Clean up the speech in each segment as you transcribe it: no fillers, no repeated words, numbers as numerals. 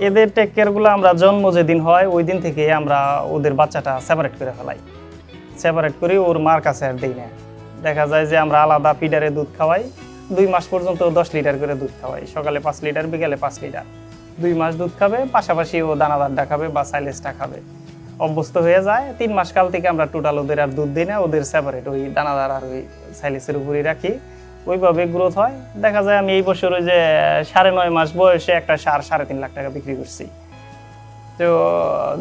এদের টেক কেয়ারগুলো আমরা জন্ম যেদিন হয় ওই দিন থেকে আমরা ওদের বাচ্চাটা সেপারেট করে ফেলাই। সেপারেট করে ওর মার কাছে আর দিই না। দেখা যায় যে আমরা আলাদা ফিডারে দুধ খাওয়াই, 2 মাস পর্যন্ত 10 লিটার করে দুধ খাওয়াই, সকালে 5 লিটার বিকালে 5 লিটার। 2 মাস দুধ খাবে, পাশাপাশি ও দানাদারটা খাবে বা সাইলেজটা খাবে, অভ্যস্ত হয়ে যায়। 3 মাস কাল থেকে আমরা টোটাল ওদের আর দুধ দিই না, ওদের সেপারেট ওই দানাদার আর ওই সাইলেজের উপরই রাখি, ওইভাবে গ্রোথ হয়। দেখা যায় আমি এই বছর ওই যে 9.5 মাস বয়সে একটা সার 3.5 লাখ টাকা বিক্রি করছি। তো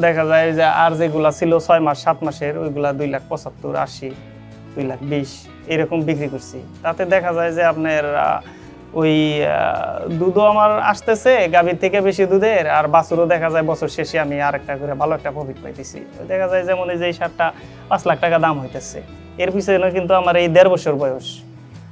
দেখা যায় যে আর যেগুলা ছিল 6 মাস 7 মাসের ওইগুলা 2,75,000, 80, 2,20,000 এরকম বিক্রি করছি। তাতে দেখা যায় যে আপনার ওই দুধও আমার আসতেছে গাভীর থেকে বেশি দুধের, আর বাছুরও দেখা যায় বছর শেষে আমি আর একটা করে ভালো একটা প্রফিট পাইতেছি। দেখা যায় যেমন এই যে এই সারটা 5 লাখ টাকা দাম হইতেছে, এর পিছনে কিন্তু আমার এই 1.5 বছর বয়স,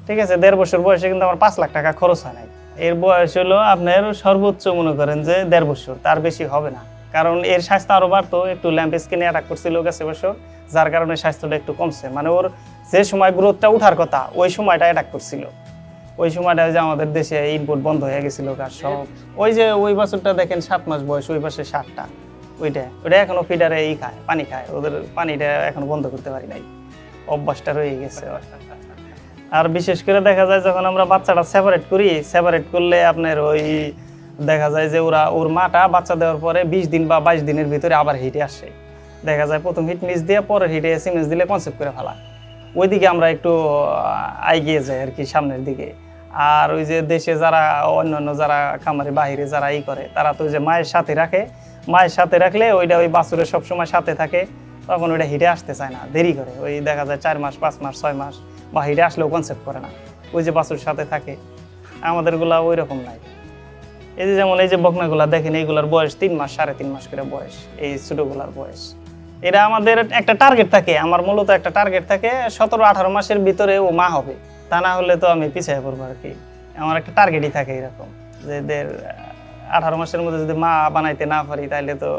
ঠিক আছে, 1.5 বছর বয়সে কিন্তু আমার 5 লাখ টাকা খরচ হয় নাই। এর বয়স হলো আপনার সর্বোচ্চ মনে করেন যে 1.5 বছর, তার বেশি হবে না। কারণ এর স্বাস্থ্য আরো বাড়তো, একটু ল্যাম্প স্কিনে অ্যাটাক করছিল গেছে বছর, যার কারণে স্বাস্থ্যটা একটু কমছে। মানে ওর যে সময় গ্রোথটা উঠার কথা ওই সময়টা অ্যাটাক করছিল, ওই সময়টা যে আমাদের দেশে ইনপুট বন্ধ হয়ে গেছিল কার সব। ওই যে ওই বছরটা দেখেন 7 মাস বয়স, ওই পাশে 7টা, ওইটা এখনো ফিডারে খায়, পানি খায়, ওদের পানিটা এখনো বন্ধ করতে পারি নাই, অভ্যাসটা রয়ে গেছে। আর বিশেষ করে দেখা যায় যখন আমরা বাচ্চাটা সেপারেট করি, সেপারেট করলে আপনার ওই দেখা যায় যে ওর মাটা বাচ্চা দেওয়ার পরে 20 দিন বা 22 দিনের ভিতরে আবার হিটে আসে। দেখা যায় প্রথম হিট মিস দিয়ে পরের হিটে এসএমএস দিলে কনসেপ্ট করে ফেলা, ওইদিকে আমরা একটু এগিয়ে যাই আর কি সামনের দিকে। আর ওই যে দেশে যারা অন্যান্য যারা খামারে বাহিরে যারা করে, তারা তো যে মায়ের সাথে রাখে, মায়ের সাথে রাখলে ওইটা ওই বাছুরের সবসময় সাথে থাকে, তখন ওইটা হিটে আসতে চায় না, দেরি করে। ওই দেখা যায় 4 মাস 5 মাস 6 মাস বা হিটে আসলেও কনসেপ্ট করে না, ওই যে বাছুর সাথে থাকে। আমাদেরগুলা ওই রকম নাই। এই যে যেমন এই যে বকনাগুলা দেখেন, এইগুলার বয়স 3 মাস 3.5 মাস করে বয়স, এই ছোটগুলার বয়স। এরা আমাদের একটা টার্গেট থাকে, আমার মূলত একটা টার্গেট থাকে 17-18 মাসের ভিতরে ও মা হবে, তা না হলে তো আমি পিছিয়ে পড়বো আর কি। আমার একটা টার্গেটই থাকে এরকম যে 18 মাসের মধ্যে যদি মা বানাইতে না পারি তাহলে তো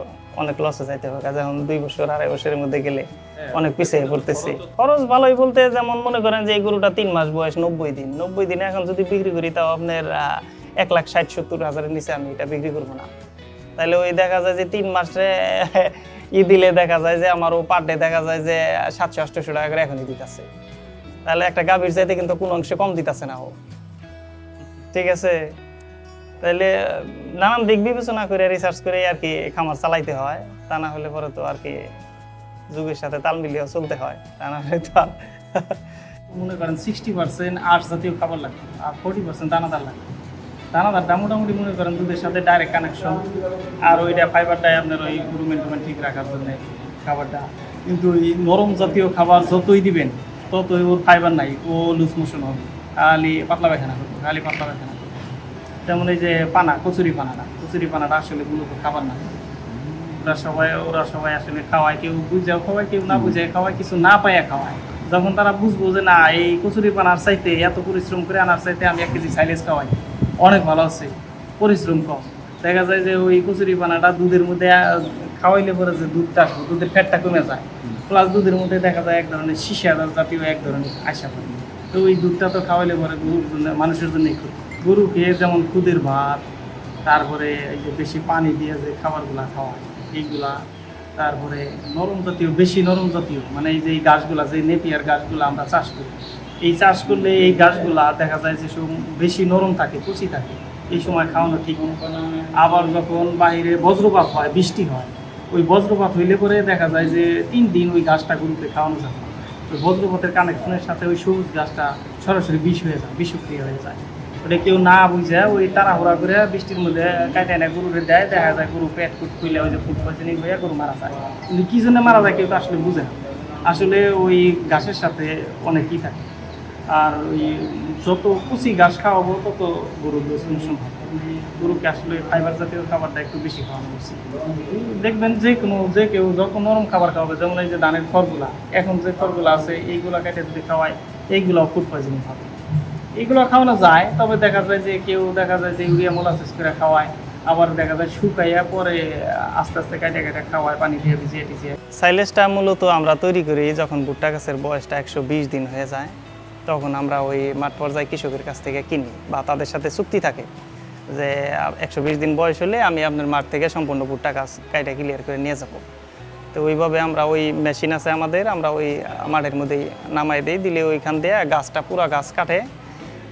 অনেক লসে যাইতে হবে। যেমন 2 বছর 2.5 বছরের মধ্যে গেলে অনেক পিছিয়ে পড়তেছি। খরচ ভালোই বলতে যেমন মনে করেন যে এই গরুটা 3 মাস বয়স, 90 দিন, 90 দিনে এখন যদি বিক্রি করি তাও আপনার 1,60,000-1,70,000-এর নিচে আমি এটা বিক্রি করবো না। তাহলে ওই দেখা যায় যে 3 মাসে দিলে দেখা যায় যে আমার ও পার ডে দেখা যায় যে 700-800 টাকা করে এখনই দিতেছে। তাহলে একটা গাভীর চাইতে কিন্তু কোনো অংশে কম দিতেছে না ও, ঠিক আছে। তাহলে নানান দিক বিবেচনা করে রিসার্চ করে আর কি খামার চালাইতে হয়, তা না হলে পরে তো আর কি যুগের সাথে তাল মিলিয়ে চলতে হয়, তা না হলে তো আর মনে করেন 60% আঁশ জাতীয় খাবার লাগবে আর 40% দানাদার লাগবে। দানাদারটা মোটামুটি মনে করেন দুধের সাথে ডাইরেক্ট কানেকশন, আর ওইটা ফাইবারটাই আপনার ওই রুমেন্ট ঠিক রাখার জন্য খাবারটা। কিন্তু ওই নরম জাতীয় খাবার যতই দিবেন ততই ওর ফাইবার নাই, ও লুজ মোশন হবে, খালি পাতলা পায়খানা করবে, খালি পাতলা পায়খানা করবে। যেমন এই যে পানা, কচুরি পানাটা আসলে মূলত খাবার না। ওরা সবাই আসলে খাওয়ায়, কেউ বুঝেও খাওয়ায়, কেউ না বুঝে খাওয়ায়, কিছু না পাইয়া খাওয়ায়। যখন তারা বুঝবো যে না এই কচুরি পানার চাইতে এত পরিশ্রম করে আনার চাইতে আমি 1 কেজি সাইলেজ খাওয়াই অনেক ভালো আছে, পরিশ্রম কম, দেখা যায় যে ওই কচুরি পানাটা দুধের মধ্যে খাওয়াইলে পরে যে দুধটা আসবে, দুধের ফ্যাটটা কমে যায়, প্লাস দুধের মধ্যে দেখা যায় এক ধরনের শিশাদার জাতীয় এক ধরনের আশা করি। তো ওই দুধটা তো খাওয়াইলে পরে গরুর জন্য, মানুষের জন্যই ক্ষতি। গরু খেয়ে যেমন খুদের ভাত, তারপরে এই যে বেশি পানি দিয়ে যে খাবারগুলা খাওয়ায় এইগুলা, তারপরে নরম জাতীয়, বেশি নরম জাতীয়, মানে এই যে এই গাছগুলা, যে নেপিয়ার গাছগুলো আমরা চাষ করি, এই চাষ করলে এই গাছগুলা দেখা যায় যে সব বেশি নরম থাকে, কচি থাকে, এই সময় খাওয়ানো ঠিক। আবার যখন বাইরে বজ্রপাত হয়, বৃষ্টি হয়, ওই বজ্রপাত হইলে পরে দেখা যায় যে 3 দিন ওই গাছটা গরুকে খাওয়ানো যায় না। ওই বজ্রপাতের কানেকশনের সাথে ওই সবুজ গাছটা সরাসরি বিষ হয়ে যায়, বিষক্রিয়া হয়ে যায়। ওটা কেউ না বুঝে ওই তাড়াহুড়া করে বৃষ্টির মধ্যে কাটে না গরুরে দেয়, দেখা যায় গরু পেট ফুট খুলে ওই যে ফুড পয়জনিং হয়ে গরু মারা যায়। কিন্তু কী জন্য মারা যায় কেউ তো আসলে বুঝে না। আসলে ওই ঘাসের সাথে অনেকই থাকে, আর ওই যত কুচি ঘাস খাওয়াবো তত গরুর লুজ মোশন হবে। গরুকে আসলে ফাইবার জাতীয় খাবারটা একটু বেশি খাওয়ানো উচিত। দেখবেন যে কেউ যত নরম খাবার খাওয়াবে, যেমন এই যে ধানের খড়গুলা, এখন যে খড়গুলো আছে এইগুলা কেটে যদি খাওয়ায় এইগুলাও ফুড পয়জনিং হবে। এগুলো খাওয়ানো যায়, তবে দেখা যায় যে কেউ দেখা যায় যে ইউরিয়া মোলাসিস করে খাওয়ায়, আবার দেখা যায় শুকাইয়া পরে আস্তে আস্তে কাটে খাওয়ায় পানি দিয়ে ভিজিয়ে টিজিয়ে। সাইলেজটা মূলত আমরা তৈরি করি যখন ভুট্টা গাছের বয়সটা 120 দিন হয়ে যায়, তখন আমরা ওই মাঠ পর্যায়ে কৃষকের কাছ থেকে কিনি বা তাদের সাথে চুক্তি থাকে যে 120 দিন বয়স হলে আমি আপনার মাঠ থেকে সম্পূর্ণ ভুট্টা গাছ কাইটা ক্লিয়ার করে নিয়ে যাব। তো ওইভাবে আমরা ওই মেশিন আছে আমাদের, আমরা ওই মাঠের মধ্যেই নামাই দিই, দিলে ওইখান দিয়ে গাছটা পুরা গাছ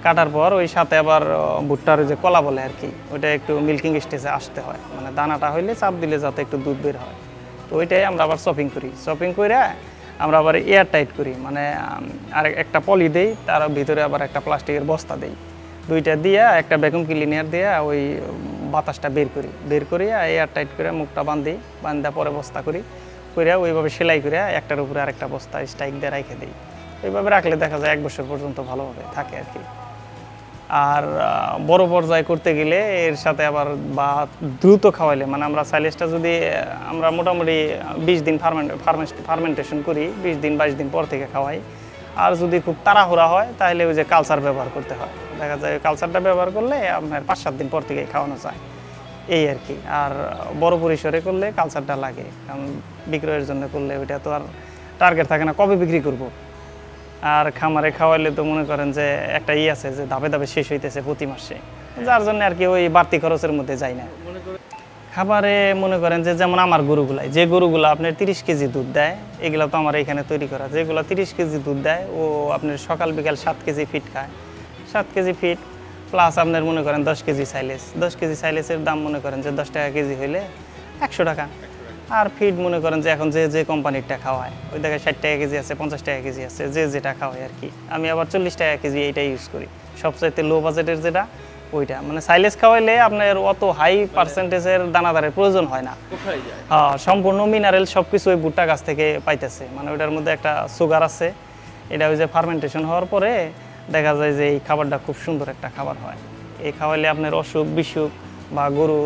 কাটার পর ওই সাথে আবার ভুট্টার যে কলা বলে আর কি, ওইটা একটু মিল্কিং স্টেজে আসতে হয়, মানে দানাটা হইলে চাপ দিলে যাতে একটু দুধ বের হয়। তো ওইটাই আমরা আবার চপিং করি, চপিং করে আমরা আবার এয়ার টাইট করি, মানে আর একটা পলি দেই, তার ভিতরে আবার একটা প্লাস্টিকের বস্তা দেই, দুইটা দিয়ে একটা ভ্যাকুম ক্লিনার দিয়ে ওই বাতাসটা বের করি এয়ার টাইট করে মুখটা বান্ধা পরে বস্তা করে ওইভাবে সেলাই করে একটার উপরে আরেকটা বস্তা স্ট্রাইক দিয়ে রেখে দিই। এইভাবে রাখলে দেখা যায় 1 বছর পর্যন্ত ভালোভাবে থাকে আর কি। আর বড় পর্যায়ে করতে গেলে এর সাথে আবার বা দ্রুত খাওয়াইলে, মানে আমরা সাইলেজটা যদি আমরা মোটামুটি 20 দিন ফার্মেন্টেশন করি, 20 দিন 22 দিন পর থেকে খাওয়াই। আর যদি খুব তাড়াহুড়া হয় তাহলে ওই যে কালচার ব্যবহার করতে হয়, দেখা যায় কালচারটা ব্যবহার করলে আপনার 5-7 দিন পর থেকে খাওয়ানো যায় এই আর কি। আর বড় পরিসরে করলে কালচারটা লাগে, কারণ বিক্রয়ের জন্য করলে ওইটা তো আর টার্গেট থাকে না কবে বিক্রি করব। আর খামারে খাওয়াইলে তো মনে করেন যে একটা আছে যে ধাপে ধাপে শেষ হইতেছে প্রতি মাসে, যার জন্য আর কি ওই বাড়তি খরচের মধ্যে যায় না। খাবারে মনে করেন যে যেমন আমার গরুগুলাই, যে গরুগুলো আপনার 30 কেজি দুধ দেয়, এগুলো তো আমার এখানে তৈরি করা, যেগুলো 30 কেজি দুধ দেয় ও আপনার সকাল বিকাল 7 কেজি ফিট খায়, 7 কেজি ফিট প্লাস আপনার মনে করেন 10 কেজি সাইলেজ, 10 কেজি সাইলেজের দাম মনে করেন যে 10 টাকা কেজি হইলে 100 টাকা। আর ফিড মনে করেন যে এখন যে কোম্পানিরটা খাওয়ায়, ওই দেখে 60 টাকা কেজি আছে, 50 টাকা কেজি আছে, যে যেটা খাওয়ায় আর কি। আমি আবার 40 টাকা কেজি এইটা ইউজ করি, সবচাইতে লো বাজেটের যেটা ওইটা। মানে সাইলেজ খাওয়াইলে আপনার অত হাই পার্সেন্টেজের দানাদারের প্রয়োজন হয় না, সম্পূর্ণ মিনারেল সব কিছু ওই ভুট্টা গাছ থেকে পাইতেছে। মানে ওইটার মধ্যে একটা সুগার আছে, এটা ওই যে ফার্মেন্টেশন হওয়ার পরে দেখা যায় যে এই খাবারটা খুব সুন্দর একটা খাবার হয়। এই খাওয়াইলে আপনার অসুখ বিসুখ বা গরু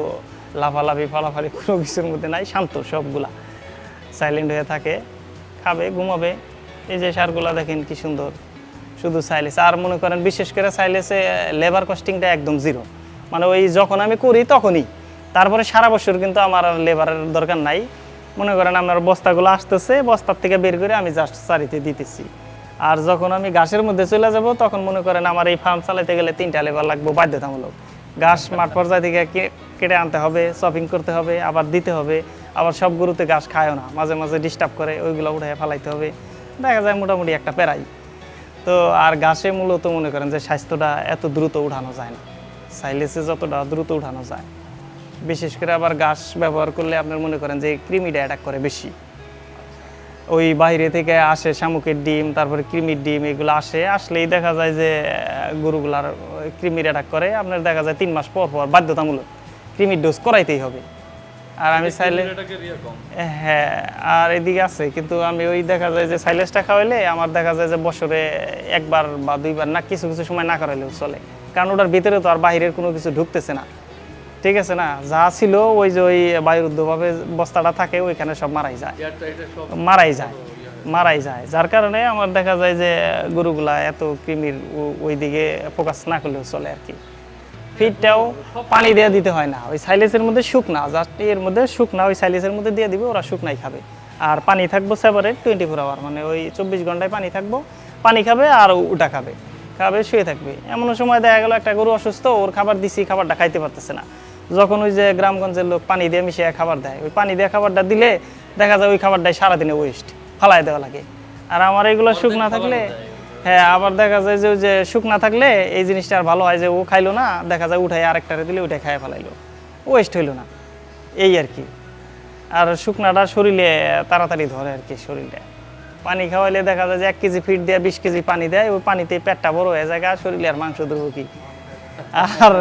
লাফালাফি ফালাফালি কোনো কিছুর মধ্যে নাই, শান্ত, সবগুলা সাইলেন্ট হয়ে থাকে, খাবে ঘুমাবে। এই যে সারগুলা দেখেন কি সুন্দর, শুধু সাইলেস। আর মনে করেন বিশেষ করে সাইলেসে লেবার কস্টিংটা একদম জিরো, মানে ওই যখন আমি করি তখনই, তারপরে সারা বছর কিন্তু আমার লেবারের দরকার নাই। মনে করেন আপনার বস্তাগুলো আসতেছে, বস্তার থেকে বের করে আমি জাস্ট সারিতে দিতেছি। আর যখন আমি ঘাসের মধ্যে চলে যাব তখন মনে করেন আমার এই ফার্ম চালাতে গেলে 3টা লেবার লাগবে বাধ্যতামূলক। ঘাস মাঠ পর্যায় থেকে কেটে আনতে হবে, শপিং করতে হবে, আবার দিতে হবে। আবার সব গরুতে ঘাস খায়ও না, মাঝে মাঝে ডিস্টার্ব করে, ওইগুলো উঠে ফেলাইতে হবে, দেখা যায় মোটামুটি একটা প্যারাই। তো আর ঘাসে মূলত মনে করেন যে স্বাস্থ্যটা এত দ্রুত উঠানো যায় না, সাইলেসে যতটা দ্রুত উঠানো যায়। বিশেষ করে আবার ঘাস ব্যবহার করলে আপনার মনে করেন যে কৃমিটা অ্যাটাক করে বেশি। ওই বাইরে থেকে আসে শামুকের ডিম, তারপরে কৃমির ডিম, এগুলো আসলেই দেখা যায় যে গরুগুলার কৃমির অ্যাটাক করে। আপনার দেখা যায় 3 মাস পর পর বাধ্যতামূলক কৃমির ডোজ করাইতেই হবে। আর আমি চাইলে হ্যাঁ, আর এদিকে আছে কিন্তু আমি ওই দেখা যায় যে সাইলেসটা খাওয়াইলে আমার দেখা যায় যে বছরে 1বার বা 2বার না, কিছু কিছু সময় না করাইলেও চলে, কারণ ওটার ভিতরে তো আর বাইরের কোনো কিছু ঢুকতেছে না, ঠিক আছে না। যা ছিল ওই যে ওই বায়ুরুদ্ধভাবে বস্তাটা থাকে ওইখানে সব মারাই যায়, যার কারণে আমার দেখা যায় যে গরুগুলা এত কৃমির ওই দিকে ফোকাস না করলেও চলে আর কি। ফিডটাও পানি দিয়ে দিতে হয় না, ওই সাইলেসের মধ্যে শুকনা, জাস্ট এর মধ্যে শুকনা, ওই সাইলেসের মধ্যে দিয়ে দিবে, ওরা শুকনাই খাবে। আর পানি থাকবো সেপারেট 24 আওয়ার, মানে ওই 24 ঘন্টায় পানি থাকবো, পানি খাবে আর ওটা খাবে শুয়ে থাকবে। এমন সময় দেখা গেল একটা গরু অসুস্থ, ওর খাবার দিছি, খাবারটা খাইতে পারতেছে না, যখন ওই যে গ্রামগঞ্জের লোক পানি দিয়ে মিশিয়ে খাবার দেয়, ওই পানি দিয়ে খাবারটা দিলে দেখা যায় ওই খাবারটাই সারাদিনে ওয়েস্ট, ফালাই দেওয়া লাগে। আর আমার এইগুলো শুকনা থাকলে হ্যাঁ, আবার দেখা যায় যে ওই যে শুকনা থাকলে এই জিনিসটা আর ভালো হয় যে ও খাইলো না, দেখা যায় উঠাই আরেকটারে দিলে ওইটা খাইয়ে ফেলাইলো, ওয়েস্ট হইলো না, এই আর কি। আর শুকনাটা শরীরে তাড়াতাড়ি ধরে আর কি, শরীরে পানি খাওয়াইলে দেখা যায় যে 1 কেজি ফিড দেয় 20 কেজি পানি দেয়, ওই পানিতে পেটটা বড় হয়ে যায়, শরীরে আর মাংস ধরবো কি। আর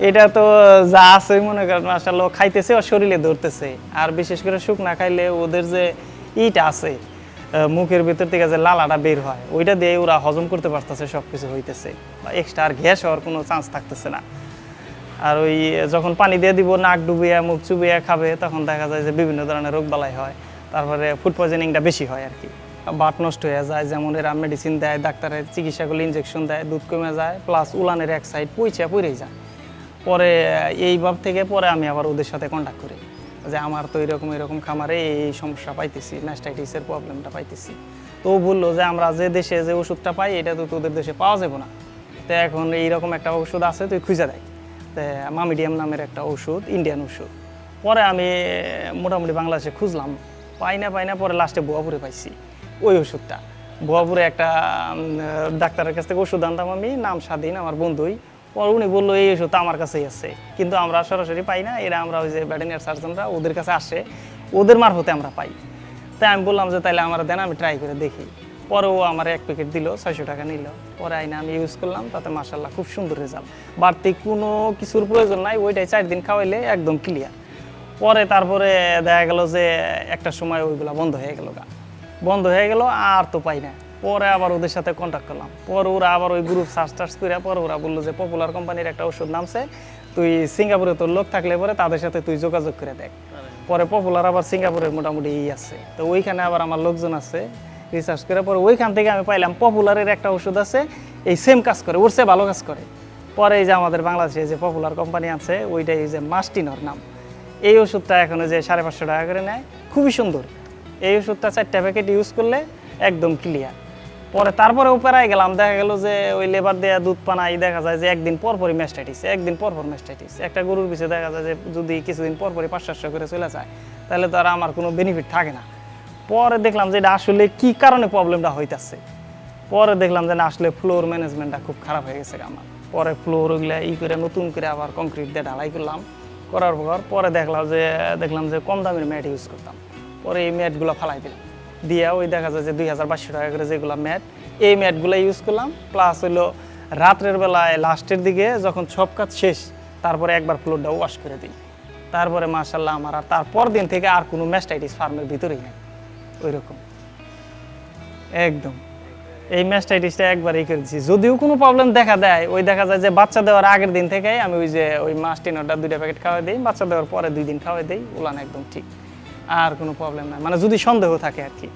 এটা তো যা আছে মনে করেন মাশাআল্লাহ খাইতেছে ওর শরীরে ধরতেছে। আর বিশেষ করে শুকনা খাইলে ওদের যে ইটা আছে মুখের ভিতর থেকে যে লালাটা বের হয়, ওইটা দিয়ে ওরা হজম করতে পারতেছে, সব কিছু হইতেছে, এক্সট্রা আর গ্যাস হওয়ার কোনো চান্স থাকতেছে না। আর ওই যখন পানি দিয়ে দিব, নাক ডুবিয়ে মুখ চুবিয়ে খাবে, তখন দেখা যায় যে বিভিন্ন ধরনের রোগ বালাই হয়, তারপরে ফুড পয়জনিংটা বেশি হয় আর কি, বাত নষ্ট হয়ে যায়। যেমন এরা মেডিসিন দেয়, ডাক্তারের চিকিৎসা করলে ইনজেকশন দেয়, দুধ কমে যায়, প্লাস উলানের এক সাইড পড়েই যায়। পরে এইভাব থেকে পরে আমি আবার ওদের সাথে কন্ট্যাক্ট করি যে আমার তো এরকম খামারে এই সমস্যা পাইতেছি, ম্যাস্টাইটিসের প্রবলেমটা পাইতেছি। তো ও বললো যে আমরা যে দেশে যে ওষুধটা পাই এটা তো তোদের দেশে পাওয়া যাবে না, তো এখন এইরকম একটা ওষুধ আছে তুই খুঁজে দেয়। মামিডিয়াম নামের একটা ওষুধ, ইন্ডিয়ান ওষুধ। পরে আমি মোটামুটি বাংলাদেশে খুঁজলাম, পাই না, পরে লাস্টে বোয়াপুরে পাইছি ওই ওষুধটা। বোয়াপুরে একটা ডাক্তারের কাছ থেকে ওষুধ আনতাম আমি, নাম স্বাধীন, আমার বন্ধুই। পরে উনি বললো এই ওষুধটা আমার কাছেই আছে, কিন্তু আমরা সরাসরি পাই না, এরা আমরা ওই যে ভেটেরিনারি সার্জনরা ওদের কাছে আসে, ওদের মারফতে আমরা পাই। তাই আমি বললাম যে তাইলে আমার দেন, আমি ট্রাই করে দেখি। পরে ও আমার 1 প্যাকেট দিল, 600 টাকা নিল। পরে আইনা আমি ইউজ করলাম, তাতে মাশাআল্লাহ খুব সুন্দর রেজাল্ট। বাড়তি কোনো কিছুর প্রয়োজন নাই, ওইটাই 4 দিন খাওয়াইলে একদম ক্লিয়ার। পরে তারপরে দেখা গেল যে একটা সময় ওইগুলা বন্ধ হয়ে গেল, আর তো পাই না। পরে আবার ওদের সাথে কন্ট্যাক্ট করলাম, পরে ওরা আবার ওই গ্রুপ সার্চ করে পরে ওরা বললো যে পপুলার কোম্পানির একটা ওষুধ নামছে, তুই সিঙ্গাপুরে তোর লোক থাকলে পরে তাদের সাথে তুই যোগাযোগ করে দেখ। পরে পপুলার আবার সিঙ্গাপুরের মোটামুটি আছে, তো ওইখানে আবার আমার লোকজন আছে, রিসার্চ করে পরে ওইখান থেকে আমি পাইলাম পপুলারের একটা ওষুধ আছে, এই সেম কাজ করে, ওর চেয়ে ভালো কাজ করে। পরে এই যে আমাদের বাংলাদেশে যে পপুলার কোম্পানি আছে, ওইটাই যে মাস্টিনর নাম, এই ওষুধটা এখন যে 550 টাকা করে নেয়, খুবই সুন্দর। এই ওষুধটা 4টা প্যাকেট ইউজ করলে একদম ক্লিয়ার। পরে তারপরে উপেরাই গেলাম, দেখা গেল যে ওই লেবার দেয়া দুধ পানাই দেখা যায় যে একদিন পরপরই ম্যাস্টাইটিস, একটা গরুর পিছিয়ে দেখা যায় যে যদি কিছুদিন পরপরই 500 করে চলে যায়, তাহলে তো আর আমার কোনো বেনিফিট থাকে না। পরে দেখলাম যে এটা আসলে কি কারণে প্রবলেমটা হইতাছে। পরে দেখলাম যে না, আসলে ফ্লোর ম্যানেজমেন্টটা খুব খারাপ হয়ে গেছে আমার। পরে ফ্লোর ওগুলা করে নতুন করে আবার কংক্রিট দিয়ে ঢালাই করলাম, করার পরে দেখলাম যে কম দামের ম্যাট ইউজ করতাম। পরে এই ম্যাটগুলো ফালাই দিলাম, দিয়া ওই দেখা যায় যে 2200 টাকা করে যেগুলো ম্যাট, এই ম্যাটগুলো ইউজ করলাম। প্লাস হইলো রাত্রের বেলায় লাস্টের দিকে যখন সব কাজ শেষ, তারপরে একবার ফ্লোরটা ওয়াশ করে দিই। তারপরে মাশাআল্লাহ আমার আর তারপর দিন থেকে আর কোনো ম্যাস্টাইটিস ফার্মের ভিতরেই নেই ওই রকম একদম। এই ম্যাস্টাইটিসটা একবার এই করেছি, যদিও কোনো প্রবলেম দেখা দেয়, ওই দেখা যায় যে বাচ্চা দেওয়ার আগের দিন থেকে আমি ওই মাস্টিনরটা 2টা প্যাকেট খাওয়াই দিই, বাচ্চা দেওয়ার পরে 2 দিন খাওয়াই দিই, উলান একদম ঠিক, আর কোনো প্রবলেম নাই। মানে যদি সন্দেহ থাকে আর কি,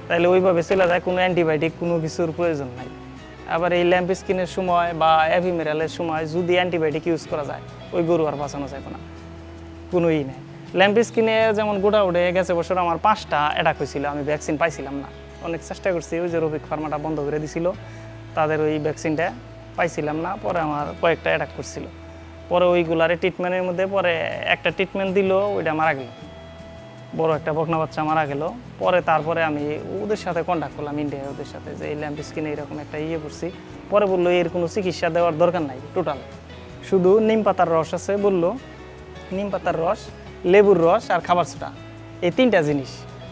তাহলে ওইভাবে চলে যায়, কোনো অ্যান্টিবায়োটিক কোনো কিছুর প্রয়োজন নাই। আবার এই ল্যাম্প স্কিনের সময় বা অ্যাভিমেরালের সময় যদি অ্যান্টিবায়োটিক ইউজ করা যায়, ওই গরু আর বাঁচানো যাবে না, কোনোই নেই। ল্যাম্প স্কিনে যেমন গোটা উঠে গেছে, বছর আমার 5টা অ্যাটাক হয়েছিল, আমি ভ্যাকসিন পাইছিলাম না, অনেক চেষ্টা করছি, ওই যে রফিক ফার্মাটা বন্ধ করে দিছিল, তাদের ওই ভ্যাকসিনটা পাইছিলাম না। পরে আমার কয়েকটা অ্যাটাক করছিল, পরে ওইগুলারে ট্রিটমেন্টের মধ্যে পরে একটা ট্রিটমেন্ট দিল, ওইটা মারা গেল, বড় একটা বকনা বাচ্চা মারা গেল। পরে তারপরে আমি ওদের সাথে কন্ট্যাক্ট করলাম, ইন্ডিয়ায় ওদের সাথে, যে এই ল্যাম্প স্কিনে এরকম একটা করছি। পরে বললো এর কোনো চিকিৎসা দেওয়ার দরকার নাই, টোটাল শুধু নিম পাতার রস আছে, বললো নিম পাতার রস, লেবুর রস আর খাবার সোডা, এই 3টা জিনিস।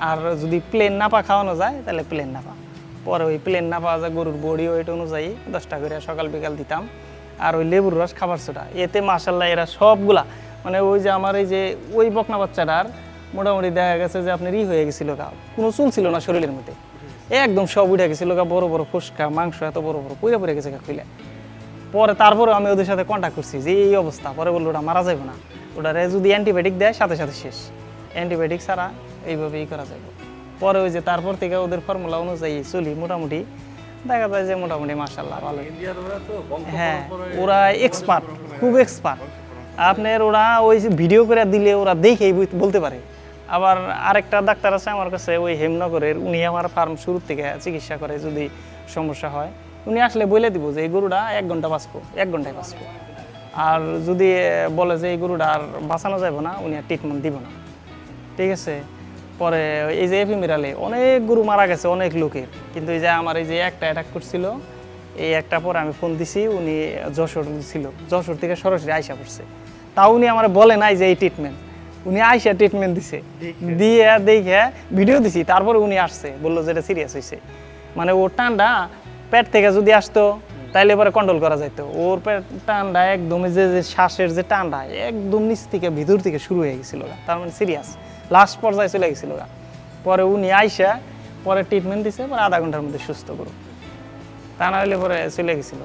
আর যদি প্লেন নাপা খাওয়ানো যায় তাহলে প্লেন নাপা। পরে ওই প্লেন নাপা যায় গরুর বডি ওয়েট অনুযায়ী 10টা করে সকাল বিকাল দিতাম, আর ওই লেবুর রস, খাবার সোডা, এতে মাশাআল্লাহ এরা সবগুলা, মানে ওই যে আমার এই যে ওই বকনা বাচ্চাটার মোটামুটি দেখা গেছে যে আপনার হয়ে গেছিল গা, কোনো চুল ছিল না শরীরের মধ্যে, একদম সব উঠে গেছিল গা, বড় বড় ফুসকা, মাংস এত বড় বড় পুড়ে গেছে গা খুলে। পরে তারপরে আমি ওদের সাথে কন্ট্যাক্ট করছি যে এই অবস্থা। পরে বললো ওটা মারা যাবে না, ওটারে যদি অ্যান্টিবায়োটিক দেয় সাথে সাথে শেষ, অ্যান্টিবায়োটিক ছাড়া এইভাবেই করা যাবে। পরে ওই যে তারপর থেকে ওদের ফর্মুলা অনুযায়ী চলি, মোটামুটি দেখা যায় যে মোটামুটি মাশাআল্লাহ ভালো। হ্যাঁ, ওরা এক্সপার্ট, খুব এক্সপার্ট। আপনার ওরা ওই ভিডিও করে দিলে ওরা দেখেই বলতে পারে। আবার আরেকটা ডাক্তার আছে আমার কাছে, ওই হেমনগরের, উনি আমার ফার্ম শুরু থেকে চিকিৎসা করে, যদি সমস্যা হয় উনি আসলে বলে দিব যে এই গরুটা 1 ঘন্টা বাঁচবো, 1 ঘন্টায় বাঁচবো। আর যদি বলে যে এই গরুটা আর বাঁচানো যাবে না, উনি আর ট্রিটমেন্ট দিব না, ঠিক আছে। পরে এই যে এফিমেরালে অনেক গরু মারা গেছে অনেক লোকের, কিন্তু এই যে আমার এই যে একটা অ্যাটাক করছিল, এই একটা পরে আমি ফোন দিছি, উনি যশোর ছিল, যশোর থেকে সরাসরি আইসা পড়ছে, তাও উনি আমার বলে নাই যে এই ট্রিটমেন্ট, উনি আইসা ট্রিটমেন্ট দিছে, দিয়ে দেখে ভিডিও দিছি, তারপরে উনি আসছে, বললো যে এটা সিরিয়াস হয়েছে। মানে ওর টানটা পেট থেকে যদি আসতো তাইলে এবারে কন্ট্রোল করা যেত, ওর পেট টানটা একদম যে শ্বাসের যে টানটা একদম নিচ থেকে ভিতর থেকে শুরু হয়ে গেছিল, তার মানে সিরিয়াস, লাস্ট পর্যায়ে চলে গেছিল। পরে উনি আইসা পরে ট্রিটমেন্ট দিছে, পরে আধা ঘন্টার মধ্যে সুস্থ করো, তা না হলে পরে চলে গেছিল।